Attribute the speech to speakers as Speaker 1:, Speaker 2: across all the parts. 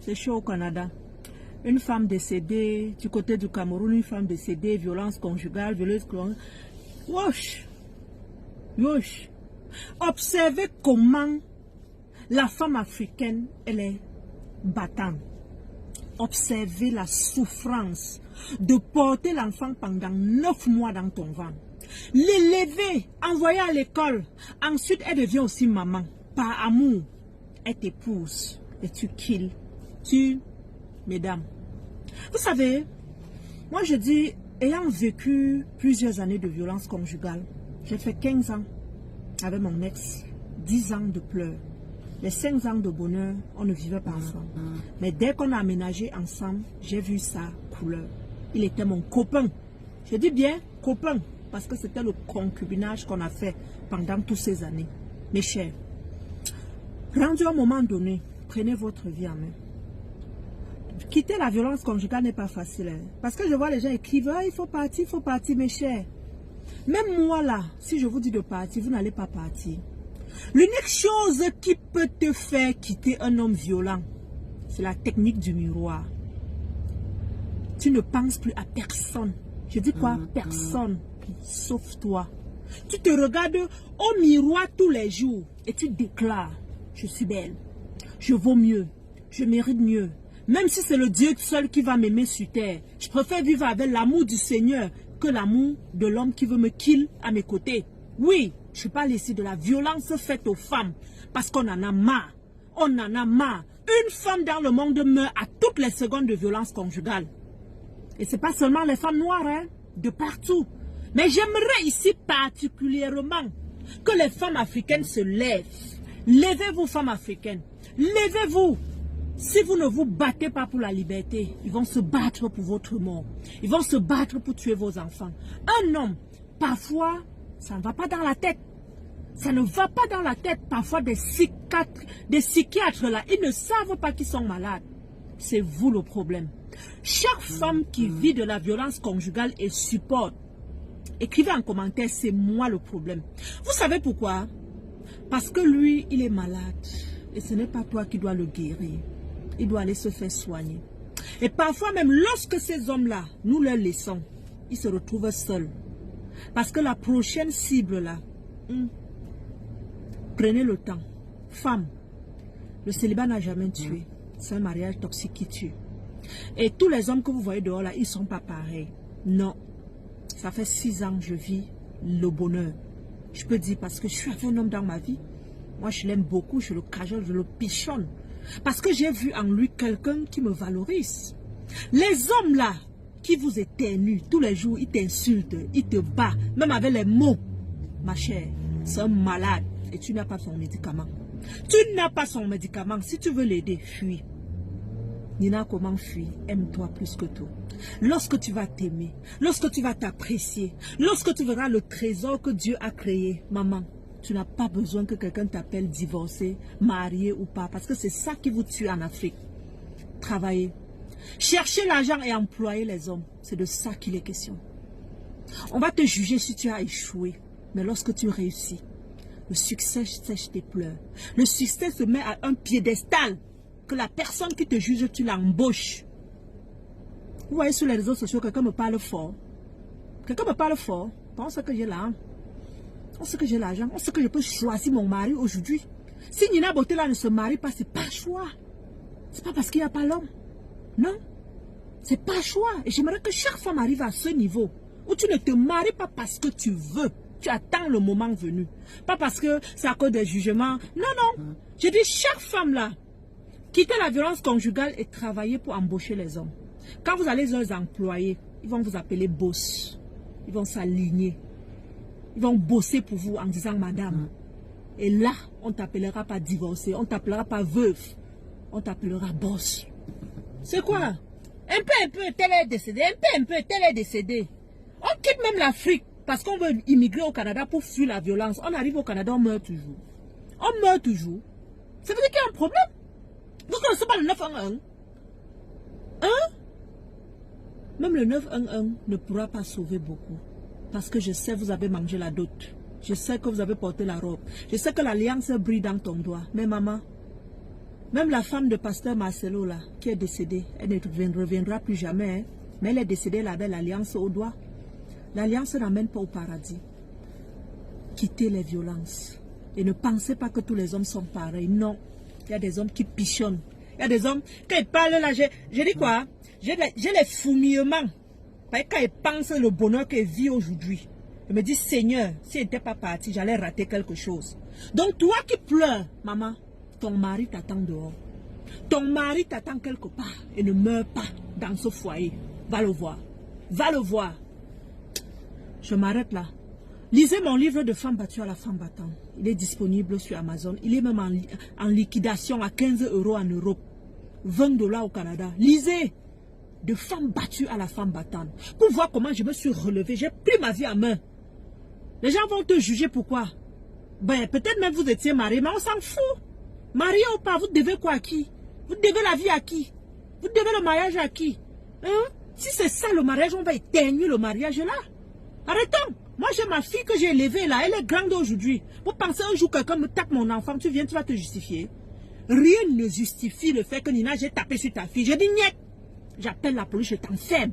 Speaker 1: C'est chaud au Canada. Une femme décédée du côté du Cameroun, une femme décédée, violence conjugale, violeuse conjugale. Wesh. Wesh. Observez comment la femme africaine, elle est battante. Observez la souffrance de porter l'enfant pendant 9 mois dans ton ventre. L'élever, envoyer à l'école. Ensuite, elle devient aussi maman. Par amour, elle t'épouse et tu kills. Mesdames. Vous savez, moi je dis, ayant vécu plusieurs années de violence conjugale, j'ai fait 15 ans avec mon ex, 10 ans de pleurs. Les 5 ans de bonheur, on ne vivait pas ensemble. Mais dès qu'on a aménagé ensemble, j'ai vu sa couleur. Il était mon copain. Je dis bien copain, parce que c'était le concubinage qu'on a fait pendant toutes ces années. Mes chers, rendu à un moment donné, prenez votre vie en main. Quitter la violence conjugale n'est pas facile. Hein? Parce que je vois les gens écrivent, ah, il faut partir, mes chers. Même moi là, si je vous dis de partir, vous n'allez pas partir. L'unique chose qui peut te faire quitter un homme violent, c'est la technique du miroir. Tu ne penses plus à personne. Je dis quoi? Personne, sauf toi. Tu te regardes au miroir tous les jours et tu déclares, je suis belle, je vaux mieux, je mérite mieux. Même si c'est le Dieu seul qui va m'aimer sur terre, je préfère vivre avec l'amour du Seigneur que l'amour de l'homme qui veut me kill à mes côtés. Oui, je parle ici de la violence faite aux femmes, parce qu'on en a marre. On en a marre. Une femme dans le monde meurt à toutes les secondes de violence conjugale. Et ce n'est pas seulement les femmes noires, hein, de partout. Mais j'aimerais ici particulièrement que les femmes africaines se lèvent. Levez-vous, femmes africaines. Levez-vous. Si vous ne vous battez pas pour la liberté, ils vont se battre pour votre mort. Ils vont se battre pour tuer vos enfants. Un homme, parfois, ça ne va pas dans la tête. Ça ne va pas dans la tête. Parfois, des psychiatres là, ils ne savent pas qu'ils sont malades. C'est vous le problème. Chaque femme qui vit de la violence conjugale et supporte, écrivez en commentaire, c'est moi le problème. Vous savez pourquoi? Parce que lui, il est malade. Et ce n'est pas toi qui dois le guérir. Il doit aller se faire soigner. Et parfois même, lorsque ces hommes-là, nous leur laissons, ils se retrouvent seuls. Parce que la prochaine cible là, prenez le temps. Femme, le célibat n'a jamais tué. C'est un mariage toxique qui tue. Et tous les hommes que vous voyez dehors là, ils ne sont pas pareils. Non. Ça fait 6 ans que je vis le bonheur. Je peux dire parce que je suis avec un homme dans ma vie. Moi, je l'aime beaucoup, je le cajole, je le pichonne. Parce que j'ai vu en lui quelqu'un qui me valorise. Les hommes là, qui vous éternuent, tous les jours, ils t'insultent, ils te battent, même avec les mots. Ma chère, c'est un malade et tu n'as pas son médicament. Tu n'as pas son médicament. Si tu veux l'aider, fuis. Nina, comment fuir? Aime-toi plus que tout. Lorsque tu vas t'aimer, lorsque tu vas t'apprécier, lorsque tu verras le trésor que Dieu a créé, maman, tu n'as pas besoin que quelqu'un t'appelle divorcé, marié ou pas, parce que c'est ça qui vous tue en Afrique. Travailler. Chercher l'argent et employer les hommes. C'est de ça qu'il est question. On va te juger si tu as échoué. Mais lorsque tu réussis, le succès sèche tes pleurs. Le succès se met à un piédestal que la personne qui te juge, tu l'embauches. Vous voyez sur les réseaux sociaux, quelqu'un me parle fort. Quelqu'un me parle fort. On sait que j'ai l'argent. On sait que j'ai l'argent. On sait que je peux choisir mon mari aujourd'hui. Si Nina Botella ne se marie pas, c'est pas un choix. C'est pas parce qu'il n'y a pas l'homme. Non. C'est pas un choix. Et j'aimerais que chaque femme arrive à ce niveau où tu ne te maries pas parce que tu veux. Tu attends le moment venu. Pas parce que c'est à cause des jugements. Non, non. Je dis chaque femme là, quittez la violence conjugale et travaillez pour embaucher les hommes. Quand vous allez les employer, ils vont vous appeler boss. Ils vont s'aligner. Ils vont bosser pour vous en disant madame. Et là, on ne t'appellera pas divorcé, on ne t'appellera pas veuve. On t'appellera boss. C'est quoi? Un peu, tel est décédé. Un peu, tel est décédé. On quitte même l'Afrique parce qu'on veut immigrer au Canada pour fuir la violence. On arrive au Canada, on meurt toujours. On meurt toujours. Ça veut dire qu'il y a un problème. Vous ne connaissez pas le 911? Hein? Même le 911 ne pourra pas sauver beaucoup. Parce que je sais que vous avez mangé la dot. Je sais que vous avez porté la robe. Je sais que l'alliance brille dans ton doigt. Mais maman, Même la femme de pasteur Marcelo, là, qui est décédée, elle ne reviendra plus jamais. Hein, mais elle est décédée, elle avait l'alliance au doigt. L'alliance n'amène pas au paradis. Quittez les violences. Et ne pensez pas que tous les hommes sont pareils. Non. Il y a des hommes qui pichonnent. Il y a des hommes, quand ils parlent là, j'ai dit quoi? J'ai les fourmillements. Quand ils pensent le bonheur qu'ils vivent aujourd'hui. Je me dis, Seigneur, si je n'étais pas parti, j'allais rater quelque chose. Donc toi qui pleures, maman, ton mari t'attend dehors. Ton mari t'attend quelque part et ne meurt pas dans ce foyer. Va le voir. Va le voir. Je m'arrête là. Lisez mon livre de Femme battue à la femme battante. Il est disponible sur Amazon. Il est même en liquidation à 15 € en Europe. 20 $ au Canada. Lisez. De Femme battue à la femme battante. Pour voir comment je me suis relevée. J'ai pris ma vie en main. Les gens vont te juger pourquoi. Ben, peut-être même vous étiez marié, mais on s'en fout. Marié ou pas, vous devez quoi à qui? Vous devez la vie à qui? Vous devez le mariage à qui? Hein? Si c'est ça le mariage, on va éteindre le mariage là. Arrêtons. Moi, j'ai ma fille que j'ai élevée là. Elle est grande aujourd'hui. Vous pensez un jour quelqu'un me tape mon enfant, tu viens, tu vas te justifier. Rien ne justifie le fait que Nina, j'ai tapé sur ta fille. J'ai dit, niet. J'appelle la police, je t'enferme.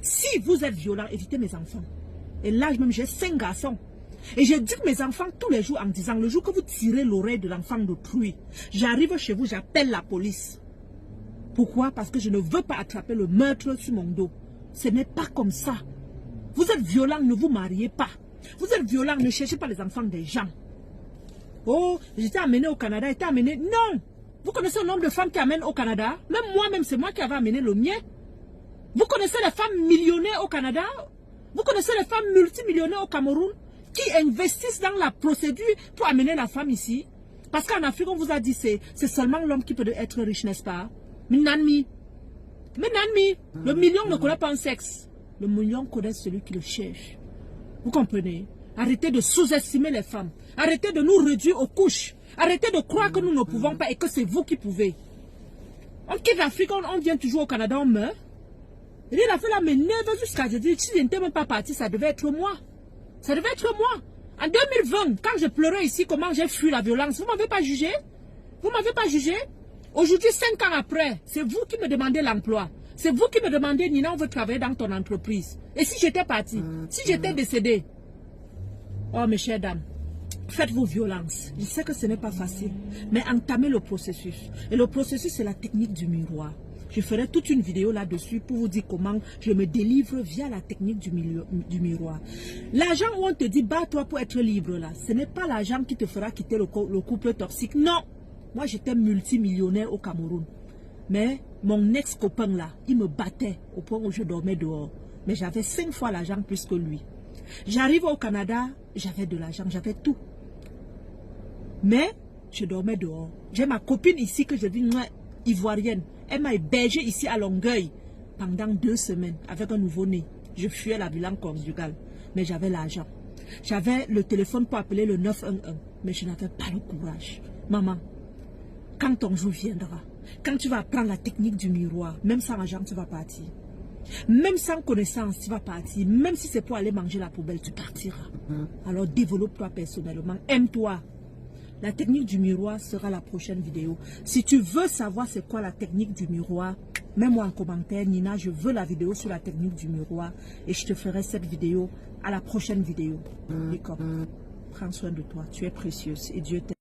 Speaker 1: Si vous êtes violent, évitez mes enfants. Et là, même, j'ai 5 garçons. Et je dis que mes enfants tous les jours en disant, le jour que vous tirez l'oreille de l'enfant d'autrui, j'arrive chez vous, j'appelle la police. Pourquoi? Parce que je ne veux pas attraper le meurtre sur mon dos. Ce n'est pas comme ça. Vous êtes violent, ne vous mariez pas. Vous êtes violent, ne cherchez pas les enfants des gens. Oh, j'étais amené au Canada, j'étais amené... Non! Vous connaissez le nombre de femmes qui amènent au Canada? Même moi-même, c'est moi qui avais amené le mien. Vous connaissez les femmes millionnaires au Canada? Vous connaissez les femmes multimillionnaires au Cameroun qui investissent dans la procédure pour amener la femme ici? Parce qu'en Afrique, on vous a dit c'est seulement l'homme qui peut être riche, n'est-ce pas? Mais Nanmi, le million ne connaît pas un sexe. Le million connaît celui qui le cherche. Vous comprenez? Arrêtez de sous-estimer les femmes. Arrêtez de nous réduire aux couches. Arrêtez de croire que nous ne pouvons pas et que c'est vous qui pouvez. On quitte l'Afrique, on vient toujours au Canada, on meurt. Il a fait la m'énerve jusqu'à je dis, si je n'étais même pas parti, ça devait être moi. Ça devait être moi. En 2020, quand je pleurais ici, comment j'ai fui la violence, vous ne m'avez pas jugé? Vous ne m'avez pas jugé? Aujourd'hui, 5 ans après, c'est vous qui me demandez l'emploi. C'est vous qui me demandez, Nina, on veut travailler dans ton entreprise. Et si j'étais parti, si j'étais décédé? Oh, mes chères dames, faites-vous violence. Je sais que ce n'est pas facile, mais entamez le processus. Et le processus, c'est la technique du miroir. Je ferai toute une vidéo là-dessus pour vous dire comment je me délivre via la technique du miroir. L'argent où on te dit, bats-toi pour être libre là, ce n'est pas l'argent qui te fera quitter le couple toxique. Non, moi j'étais multimillionnaire au Cameroun. Mais mon ex-copain là, il me battait au point où je dormais dehors. Mais j'avais 5 fois l'argent plus que lui. J'arrive au Canada, j'avais de l'argent, j'avais tout. Mais je dormais dehors. J'ai ma copine ici que je dis, ivoirienne. Elle m'a hébergé ici à Longueuil pendant 2 semaines avec un nouveau-né. Je fuyais la violence conjugale, mais j'avais l'argent. J'avais le téléphone pour appeler le 911, mais je n'avais pas le courage. Maman, quand ton jour viendra, quand tu vas apprendre la technique du miroir, même sans argent, tu vas partir. Même sans connaissance, tu vas partir. Même si c'est pour aller manger la poubelle, tu partiras. Alors développe-toi personnellement, aime-toi. La technique du miroir sera la prochaine vidéo. Si tu veux savoir c'est quoi la technique du miroir, mets-moi en commentaire, Nina, je veux la vidéo sur la technique du miroir et je te ferai cette vidéo à la prochaine vidéo. D'accord. Prends soin de toi, tu es précieuse et Dieu t'aime.